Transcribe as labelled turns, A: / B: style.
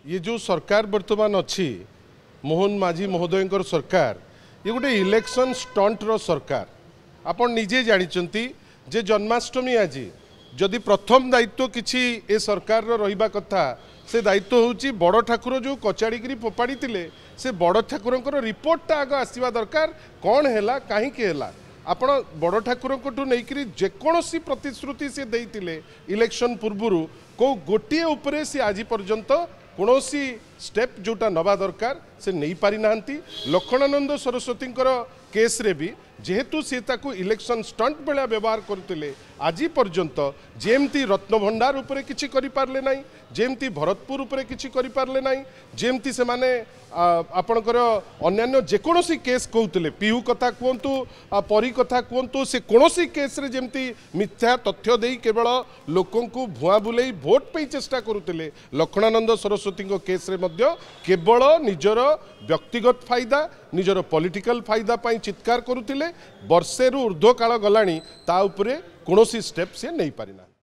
A: ये जो सरकार वर्तमान अच्छी मोहन माझी महोदय सरकार ये गोटे इलेक्शन स्टंट रो सरकार आपण निजे जानी जे जन्माष्टमी आज जदि प्रथम दायित्व किसी ए सरकार रहिबा कथा से दायित्व होची बड़ ठाकुर जो कचाड़ी फोपाड़ी से बड़ ठाकुर रिपोर्टा आग आसवा दरकार कौन है कहीं आपण बड़ ठाकुर नहीं जेकोसी प्रतिश्रुति से देते इलेक्शन पूर्व को गोटे उपरे से आज पर्यंत कौन स्टेप जोटा नवा दरकार से नहीं पारि नांती। लक्ष्मणानंद सरस्वती केस रे भी जेहेतु सी इलेक्शन स्टंट बेला व्यवहार करते आज पर्यंत जेमती रत्नभंडार उपरे किछि करि पारले नाही, जेमती भरतपुर उपरे किछि करि पारले नाही, जेमती से माने आपणकर अन्यान्य जेकोसी केस कहते पीयू कथा कहतु परी कथा कहतु से कोनोसी केस रे जेमती मिथ्या तथ्य देई केवल लोकों को भुआ बुले भोट पे चेष्टा करुते लक्ष्मणानंद सरस्वती केस रे मध्य केवल निजर व्यक्तिगत फायदा निजर पॉलिटिकल फायदा पाई चित्कार करुते वर्षे ऊर्ध्व काल गलानी ता उपरे कोनोसी स्टेप से नहीं पारिना।